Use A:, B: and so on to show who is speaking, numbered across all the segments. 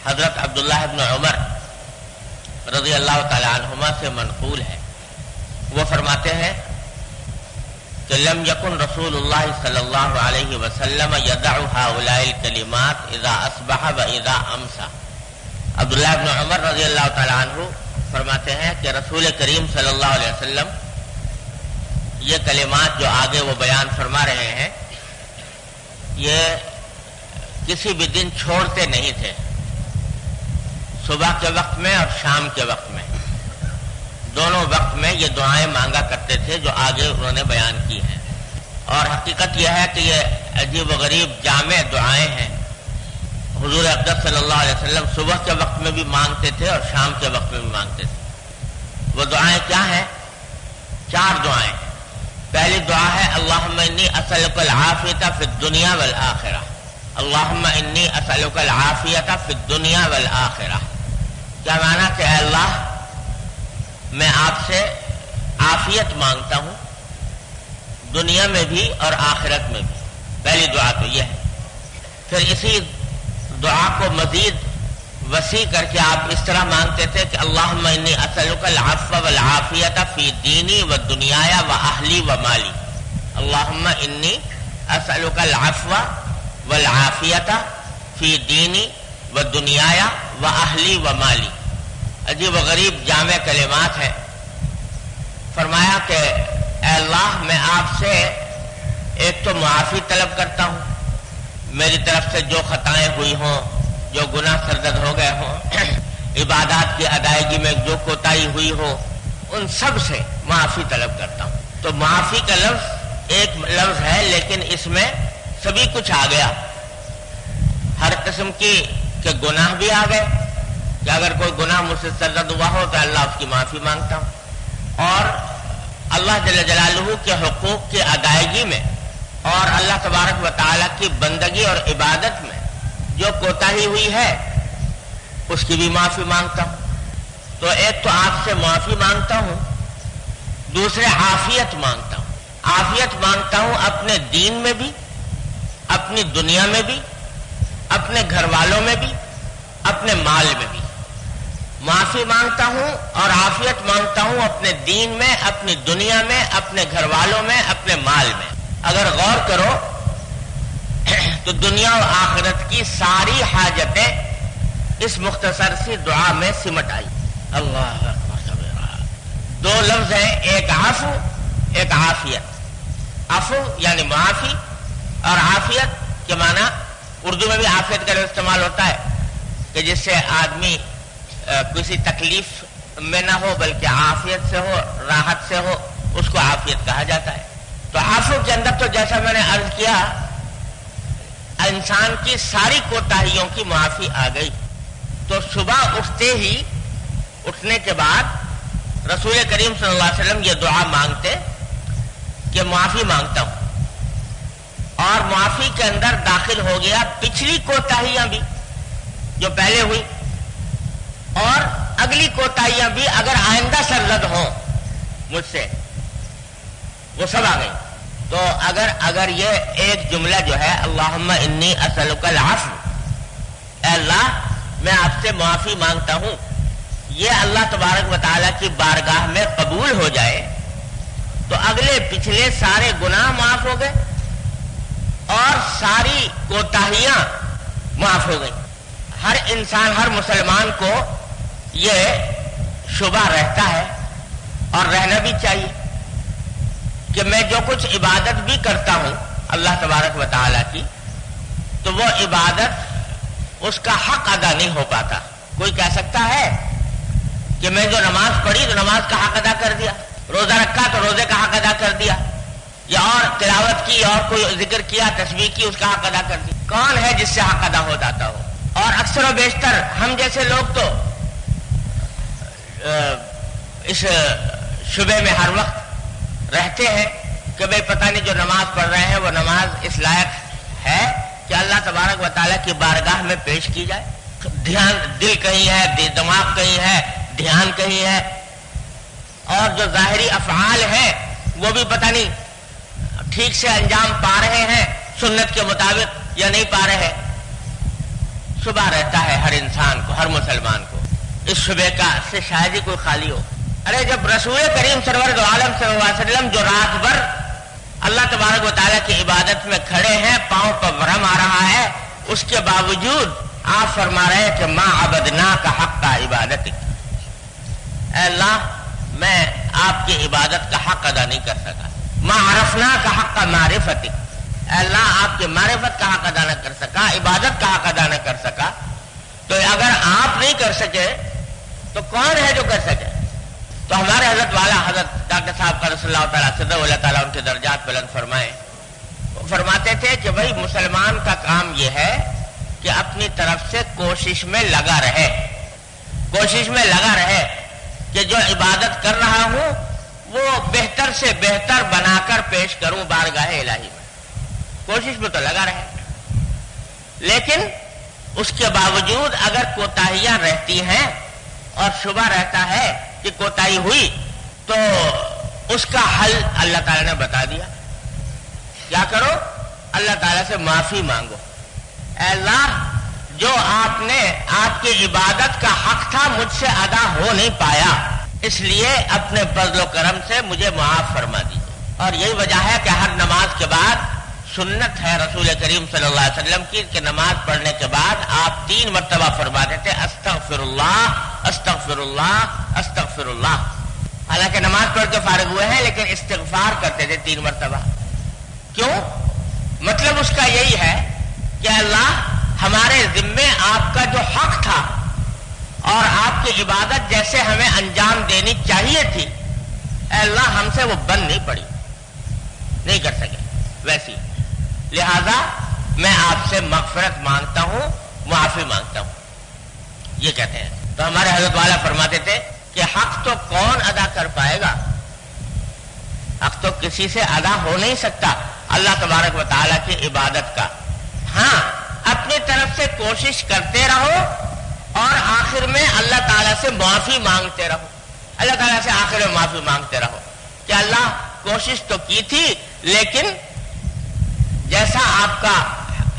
A: حضرت عبداللہ ابن عمر رضی اللہ تعالی عنہما سے منقول ہے. وہ فرماتے ہیں کہ لم یکن رسول اللہ صلی اللہ علیہ وسلم یدع هؤلاء الکلمات اذا اصبح و اذا امسى. عبداللہ ابن عمر رضی اللہ تعالی عنہ فرماتے ہیں کہ رسول کریم صلی اللہ علیہ وسلم یہ کلمات جو آگے وہ بیان فرما رہے ہیں یہ کسی بھی دن چھوڑتے نہیں تھے. صبح کے وقت میں اور شام کے وقت میں دونوں وقت میں یہ دعائیں مانگا کرتے تھے جو آگے انہوں نے بیان کی ہیں. اور حقیقت یہ ہے کہ یہ عجیب و غریب جامع دعائیں ہیں. حضور اقدس صلی اللہ علیہ وسلم صبح کے وقت میں بھی مانگتے تھے اور شام کے وقت میں بھی مانگتے تھے. وہ دعائیں کیا ہیں؟ 4 دعائیں. پہلی دعا ہے اللہم انی اسألک العافیۃ فی الدنیا والآخرہ. اللہم انی اسألک العافیۃ فی الدنیا والآخرہ. کیا معنی کہ اے اللہ میں آپ سے عافیت مانگتا ہوں دنیا میں بھی اور آخرت میں بھی. پہلی دعا تو یہ ہے. پھر اسی دعا کو مزید وسیع کر کے آپ اس طرح مانگتے تھے کہ اللہم انی اسألک العفو والعافیۃ فی دینی و دنیای و اہلی و مالی. اللہم انی اسألک العفو والعافیۃ فی دینی و دنیای و اہلی و مالی. عجیب و غریب جامع کلمات ہیں. فرمایا کہ اے اللہ میں آپ سے ایک تو معافی طلب کرتا ہوں میری طرف سے جو خطائیں ہوئی ہوں جو گناہ سرزد ہو گئے ہوں عبادات کی ادائیگی میں جو کوتاہی ہوئی ہو ان سب سے معافی طلب کرتا ہوں. تو معافی کا لفظ ایک لفظ ہے لیکن اس میں سبھی کچھ آ گیا. ہر قسم کی کہ گناہ بھی آ گئے کہ اگر کوئی گناہ مجھ سے سرزد ہوا ہو تو اللہ اس کی معافی مانگتا ہوں. اور اللہ جل جلالہ کے حقوق کی ادائیگی میں اور اللہ تبارک و تعالیٰ کی بندگی اور عبادت میں جو کوتاہی ہوئی ہے اس کی بھی معافی مانگتا ہوں. تو ایک تو آپ سے معافی مانگتا ہوں دوسرے عافیت مانگتا ہوں. عافیت مانگتا ہوں اپنے دین میں بھی اپنی دنیا میں بھی اپنے گھر والوں میں بھی اپنے مال میں بھی. معافی مانگتا ہوں اور عافیت مانگتا ہوں اپنے دین میں اپنی دنیا میں اپنے گھر والوں میں اپنے مال میں. اگر غور کرو تو دنیا و آخرت کی ساری حاجتیں اس مختصر سی دعا میں سمٹ آئی. اللہ اکبر. 2 لفظ ہیں ایک عفو ایک عافیت. عفو یعنی معافی اور عافیت کے معنی اردو میں بھی عافیت کا استعمال ہوتا ہے کہ جس سے آدمی کسی تکلیف میں نہ ہو بلکہ عافیت سے ہو راحت سے ہو اس کو عافیت کہا جاتا ہے. تو عفو کے اندر تو جیسا میں نے عرض کیا انسان کی ساری کوتاہیوں کی معافی آ گئی. تو صبح اٹھنے کے بعد رسول کریم صلی اللہ علیہ وسلم یہ دعا مانگتے کہ معافی مانگتا ہوں اور معافی کے اندر داخل ہو گیا پچھلی کوتاہیاں بھی جو پہلے ہوئی اور اگلی کوتاہیاں بھی اگر آئندہ سرزد ہوں مجھ سے وہ سب آ گئی. تو اگر یہ ایک جملہ جو ہے اللہم انی اسألک العفو اے اللہ میں آپ سے معافی مانگتا ہوں یہ اللہ تبارک و تعالیٰ کی بارگاہ میں قبول ہو جائے تو اگلے پچھلے سارے گناہ معاف ہو گئے اور ساری کوتاہیاں معاف ہو گئی. ہر انسان ہر مسلمان کو یہ شبہ رہتا ہے اور رہنا بھی چاہیے کہ میں جو کچھ عبادت بھی کرتا ہوں اللہ تبارک و تعالیٰ کی تو وہ عبادت اس کا حق ادا نہیں ہو پاتا. کوئی کہہ سکتا ہے کہ میں جو نماز پڑھی تو نماز کا حق ادا کر دیا, روزہ رکھا تو روزے کا حق ادا کر دیا, یا اور تلاوت کی اور کوئی ذکر کیا تسبیح کی اس کا حق ادا کر دیا. کون ہے جس سے حق ادا ہو جاتا ہو؟ اور اکثر و بیشتر ہم جیسے لوگ تو اس شبے میں ہر وقت رہتے ہیں کہ بھئی پتہ نہیں جو نماز پڑھ رہے ہیں وہ نماز اس لائق ہے کہ اللہ تبارک و تعالیٰ کی بارگاہ میں پیش کی جائے. دھیان دل کہیں ہے, دماغ کہیں ہے, دھیان کہیں ہے, اور جو ظاہری افعال ہیں وہ بھی پتہ نہیں ٹھیک سے انجام پا رہے ہیں سنت کے مطابق یا نہیں پا رہے. شبہ رہتا ہے ہر انسان کو، ہر مسلمان کو، اس شبے کا سے شاید ہی کوئی خالی ہو۔ ارے جب رسول کریم سرور دو عالم صلی اللہ علیہ وسلم جو رات بھر اللہ تبارک و تعالیٰ کی عبادت میں کھڑے ہیں، پاؤں پر ورم آ رہا ہے، اس کے باوجود آپ فرما رہے ہیں کہ ما عبدناک حق عبادت، اے اللہ میں آپ کی عبادت کا حق ادا نہیں کر سکا، ما عرفناک حق معرفت، اے اللہ آپ کی معرفت کا حق ادا نہ کر سکا، عبادت کا حق ادا نہ کر سکا۔ تو اگر آپ نہیں کر سکے تو کون ہے جو کر سکے؟ تو ہمارے حضرت والا حضرت ڈاکٹر صاحب کا رسول اللہ تعالیٰ صدر اللہ تعالیٰ ان کے درجات بلند فرمائے، وہ فرماتے تھے کہ بھائی مسلمان کا کام یہ ہے کہ اپنی طرف سے کوشش میں لگا رہے، کوشش میں لگا رہے کہ جو عبادت کر رہا ہوں وہ بہتر سے بہتر بنا کر پیش کروں بارگاہ الہی میں، کوشش میں تو لگا رہے۔ لیکن اس کے باوجود اگر کوتاہیاں رہتی ہیں اور شبہ رہتا ہے کہ کوتاہی ہوئی تو اس کا حل اللہ تعالیٰ نے بتا دیا، کیا کرو؟ اللہ تعالیٰ سے معافی مانگو، اے اللہ جو آپ نے آپ کی عبادت کا حق تھا مجھ سے ادا ہو نہیں پایا، اس لیے اپنے فضل و کرم سے مجھے معاف فرما دیجیے۔ اور یہی وجہ ہے کہ ہر نماز کے بعد سنت ہے رسول کریم صلی اللہ علیہ وسلم کی کہ نماز پڑھنے کے بعد آپ 3 مرتبہ فرما دیتے استغفر اللہ استغفر اللہ استغفر اللہ۔ حالانکہ نماز پڑھ کے فارغ ہوئے ہیں لیکن استغفار کرتے تھے 3 مرتبہ۔ کیوں؟ مطلب اس کا یہی ہے کہ اللہ ہمارے ذمے آپ کا جو حق تھا اور آپ کی عبادت جیسے ہمیں انجام دینی چاہیے تھی، اے اللہ ہم سے وہ بن نہیں پڑی، نہیں کر سکے ویسی، لہذا میں آپ سے مغفرت مانگتا ہوں، معافی مانگتا ہوں، یہ کہتے ہیں۔ تو ہمارے حضرت والا فرماتے تھے کہ حق تو کون ادا کر پائے گا، حق تو کسی سے ادا ہو نہیں سکتا اللہ تبارک و تعالیٰ کی عبادت کا۔ ہاں اپنی طرف سے کوشش کرتے رہو اور آخر میں اللہ تعالیٰ سے معافی مانگتے رہو، اللہ تعالیٰ سے آخر میں معافی مانگتے رہو کہ اللہ کوشش تو کی تھی لیکن جیسا آپ کا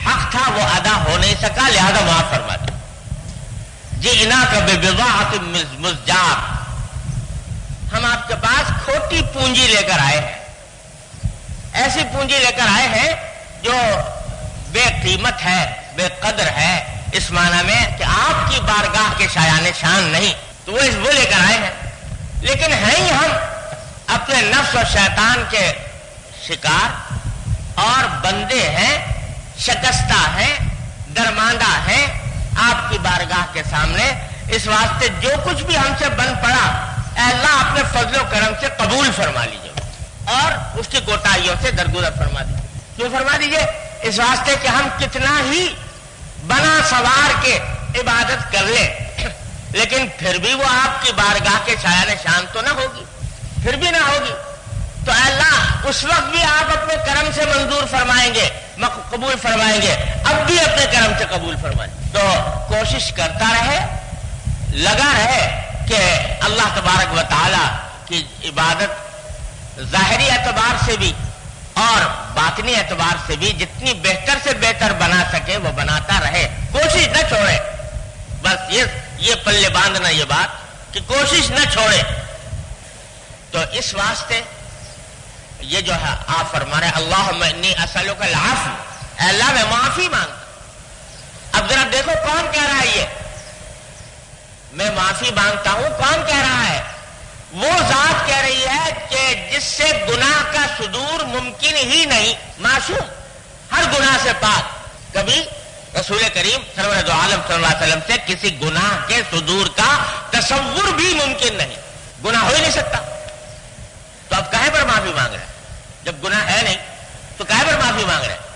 A: حق تھا وہ ادا ہو نہیں سکا، لہذا معاف فرما دو۔ جئناک ببضاعۃ مزجاۃ، ہم آپ کے پاس کھوٹی پونجی لے کر آئے ہیں، ایسی پونجی لے کر آئے ہیں جو بے قیمت ہے، بے قدر ہے، اس معنی میں کہ آپ کی بارگاہ کے شایان شان نہیں، تو وہ لے کر آئے ہیں، لیکن ہیں ہی ہم اپنے نفس اور شیطان کے شکار اور بندے ہیں، شکستہ ہیں، درماندہ ہیں آپ کی بارگاہ کے سامنے، اس واسطے جو کچھ بھی ہم سے بن پڑا اے اللہ اپنے فضل و کرم سے قبول فرما لیجیے اور اس کی کوتاہیوں سے درگزر فرما دیجیے۔ کیوں فرما دیجیے؟ اس واسطے کہ ہم کتنا ہی بنا سوار کے عبادت کر لیں لیکن پھر بھی وہ آپ کی بارگاہ کے شایان شان تو نہ ہوگی، پھر بھی نہ ہوگی، تو اے اللہ اس وقت بھی آپ اپنے کرم سے منظور فرمائیں گے، قبول فرمائیں گے، اب بھی اپنے کرم سے قبول فرمائیں گے۔ تو کوشش کرتا رہے، لگا رہے کہ اللہ تبارک و تعالی کی عبادت ظاہری اعتبار سے بھی اور باطنی اعتبار سے بھی جتنی بہتر سے بہتر بنا سکے وہ بناتا رہے، کوشش نہ چھوڑے، بس یہ پلے باندھنا یہ بات کہ کوشش نہ چھوڑے۔ تو اس واسطے یہ جو ہے آپ فرما رہے اللہم انی اسألک العفو، اے اللہ میں معافی مانگتا۔ اب ذرا دیکھو کون کہہ رہا ہے یہ میں معافی مانگتا ہوں، کون کہہ رہا ہے؟ وہ ذات کہہ رہی ہے کہ جس سے گناہ کا صدور ممکن ہی نہیں، معصوم، ہر گناہ سے پاک، کبھی رسول کریم سرور دو عالم صلی اللہ علیہ وسلم سے کسی گناہ کے صدور کا تصور بھی ممکن نہیں، گناہ ہو ہی نہیں سکتا، تو اب کہے پر معافی مانگ رہے ہیں؟ جب گناہ ہے نہیں تو کہے پر معافی مانگ رہے ہیں؟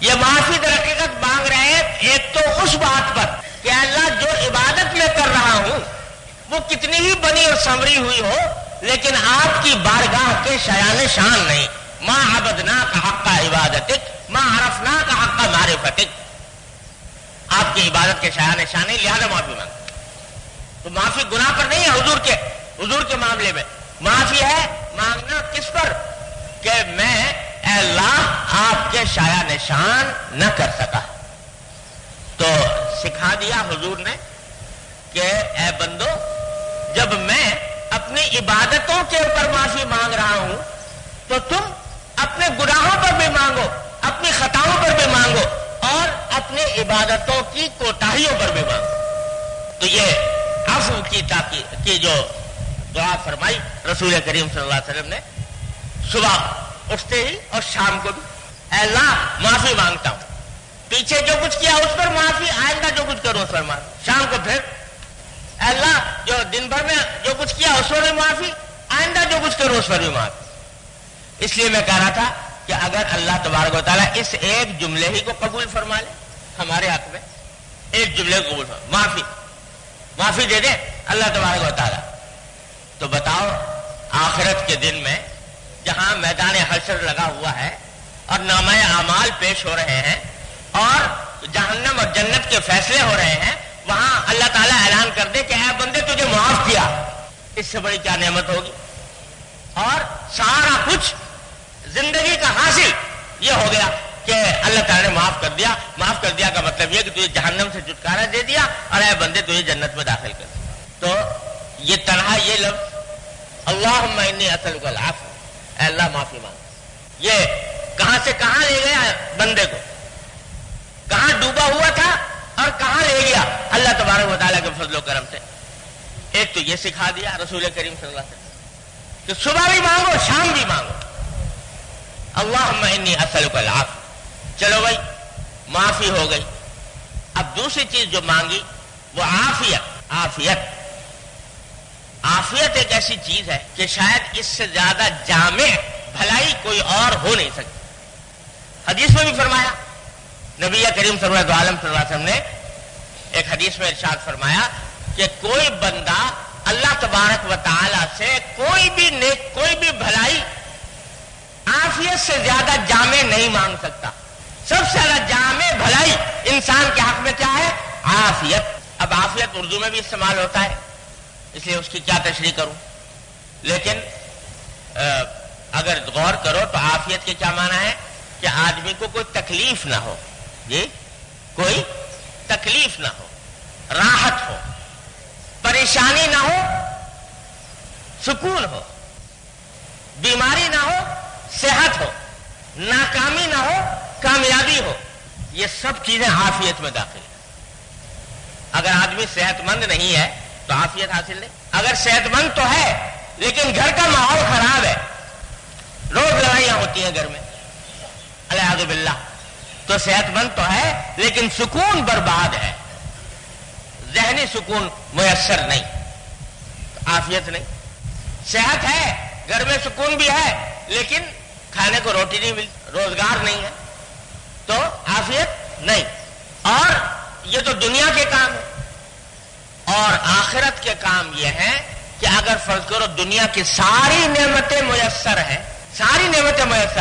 A: یہ معافی در حقیقت مانگ رہے ہیں ایک تو اس بات پر کہ اللہ جو عبادت میں کر رہا ہوں وہ کتنی ہی بنی اور سنوری ہوئی ہو لیکن آپ کی بارگاہ کے شایان شان نہیں، ما عبدناک حق عبادتک ما عرفناک حق معرفتک، آپ کی عبادت کے شایان شان نہیں، لہذا معافی مانگ۔ تو معافی گناہ پر نہیں ہے، حضور کے معاملے میں معافی ہے مانگنا کس پر کہ میں اے اللہ آپ کے شایان شان نہ کر سکا۔ تو سکھا دیا حضور نے کہ اے بندو، جب میں اپنی عبادتوں کے اوپر معافی مانگ رہا ہوں تو تم اپنے گناہوں پر بھی مانگو، اپنی خطاؤں پر بھی مانگو اور اپنی عبادتوں کی کوتاہیوں پر بھی مانگو۔ تو یہ عفو کی جو دعا فرمائی رسول کریم صلی اللہ علیہ وسلم نے صبح اٹھتے ہی اور شام کو بھی، اے اللہ معافی مانگتا ہوں، پیچھے جو کچھ کیا اس پر معافی، آئندہ جو کچھ کروں اس پر معافی، شام کو پھر اے اللہ جو دن بھر میں جو کچھ کیا اس پر بھی معافی، آئندہ جو کچھ کروں اس پر بھی معافی۔ اس لیے میں کہہ رہا تھا کہ اگر اللہ تبارک و تعالیٰ اس ایک جملے ہی کو قبول فرما لے ہمارے حق میں، ایک جملے کو قبول فرما، معافی دے دے اللہ تبارک و تعالیٰ، تو بتاؤ آخرت کے دن میں جہاں میدان حشر لگا ہوا ہے اور نامہ اعمال پیش ہو رہے ہیں اور جہنم اور جنت کے فیصلے ہو رہے ہیں، وہاں اللہ تعالیٰ اعلان کر دے کہ اے بندے تجھے معاف کیا، اس سے بڑی کیا نعمت ہوگی؟ اور سارا کچھ زندگی کا حاصل یہ ہو گیا کہ اللہ تعالیٰ نے معاف کر دیا کا مطلب یہ کہ تجھے جہنم سے چھٹکارا دے دیا اور اے بندے تجھے جنت میں داخل کر دیا۔ تو یہ تنہا یہ لفظ اللہم انی اسألک العفو، اے اللہ معافی مانگ، یہ کہاں سے کہاں لے گیا بندے کو، کہاں ڈوبا ہوا تھا اور کہاں لے گیا اللہ تبارک و تعالیٰ کے فضل و کرم سے۔ ایک تو یہ سکھا دیا رسول کریم صلی اللہ علیہ وسلم کہ صبح بھی مانگو شام بھی مانگو، اللہم انی اسألک العفو۔ چلو بھائی معافی ہو گئی، اب دوسری چیز جو مانگی وہ عافیت ایک ایسی چیز ہے کہ شاید اس سے زیادہ جامع بھلائی کوئی اور ہو نہیں سکتی۔ حدیث میں بھی فرمایا، نبی کریم صلی اللہ علیہ وسلم نے ایک حدیث میں ارشاد فرمایا کہ کوئی بندہ اللہ تبارک و تعالی سے کوئی بھی بھلائی عافیت سے زیادہ جامع نہیں مانگ سکتا۔ سب سے زیادہ جامع بھلائی انسان کے حق میں کیا ہے؟ عافیت۔ اب عافیت اردو میں بھی استعمال ہوتا ہے، اس لیے اس کی کیا تشریح کروں، لیکن اگر غور کرو تو عافیت کے کیا معنی ہے کہ آدمی کو کوئی تکلیف نہ ہو، جی کوئی تکلیف نہ ہو، راحت ہو، پریشانی نہ ہو، سکون ہو، بیماری نہ ہو، صحت ہو، ناکامی نہ ہو، کامیابی ہو، یہ سب چیزیں عافیت میں داخل ہیں۔ اگر آدمی صحت مند نہیں ہے تو عافیت حاصل نہیں، اگر صحت مند تو ہے لیکن گھر کا ماحول خراب ہے، روز لڑائیاں ہوتی ہیں گھر میں العیاذ باللہ، تو صحت مند تو ہے لیکن سکون برباد ہے، ذہنی سکون میسر نہیں، عافیت نہیں۔ صحت ہے، گھر میں سکون بھی ہے لیکن کھانے کو روٹی نہیں ملتی، روزگار نہیں ہے، تو عافیت نہیں۔ اور یہ تو دنیا کے کام ہے، اور آخرت کے کام یہ ہے کہ اگر فرض کرو دنیا کی ساری نعمتیں میسر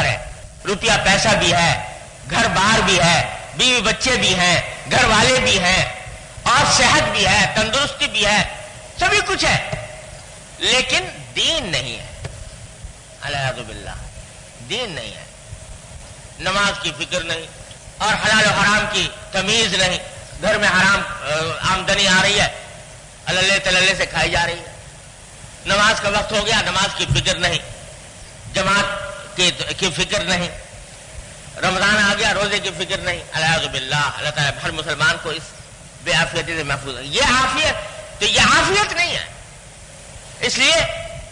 A: ہیں، روپیہ پیسہ بھی ہے، گھر بار بھی ہے، بیوی بچے بھی ہیں، گھر والے بھی ہیں، اور صحت بھی ہے، تندرستی بھی ہے، سبھی کچھ ہے، لیکن دین نہیں ہے، العیاذ باللہ دین نہیں ہے، نماز کی فکر نہیں اور حلال و حرام کی تمیز نہیں، گھر میں حرام آمدنی آ رہی ہے، اللہ تللے سے کھائی جا رہی ہے، نماز کا وقت ہو گیا، نماز کی فکر نہیں، جماعت کی فکر نہیں، رمضان آ گیا، روزے کی فکر نہیں، العیاذ باللہ اللہ تعالیٰ ہر مسلمان کو اس بے عافیتی سے محفوظ ہے۔ یہ عافیت تو یہ عافیت نہیں ہے، اس لیے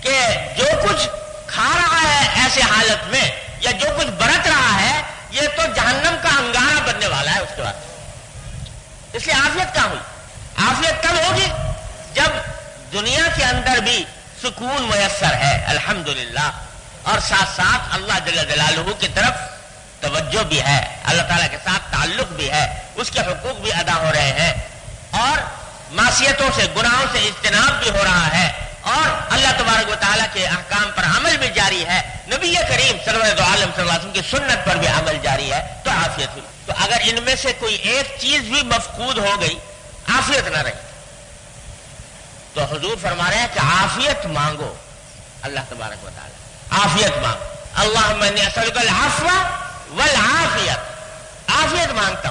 A: کہ جو کچھ کھا رہا ہے ایسے حالت میں یا جو کچھ برت رہا ہے یہ تو جہنم کا انگارہ بننے والا ہے اس کے بعد، اس لیے عافیت کہاں ہوئی؟ عافیت کب ہوگی؟ جب دنیا کے اندر بھی سکون میسر ہے الحمدللہ، اور ساتھ ساتھ اللہ جل جلالہ کی طرف توجہ بھی ہے، اللہ تعالیٰ کے ساتھ تعلق بھی ہے، اس کے حقوق بھی ادا ہو رہے ہیں، اور معصیتوں سے گناہوں سے اجتناب بھی ہو رہا ہے، اور اللہ تبارک و تعالیٰ کے احکام پر عمل بھی جاری ہے، نبی کریم صلی اللہ علیہ وسلم کی سنت پر بھی عمل جاری ہے، تو عافیت ہوئی۔ تو اگر ان میں سے کوئی ایک چیز بھی مفقود ہو گئی، عافیت نہ رہی، تو حضور فرما رہے ہیں کہ عافیت مانگو اللہ تبارک و تعالیٰ، عافیت مانگو، اللہم انی اسألک العفو والعافیت، عافیت مانگتا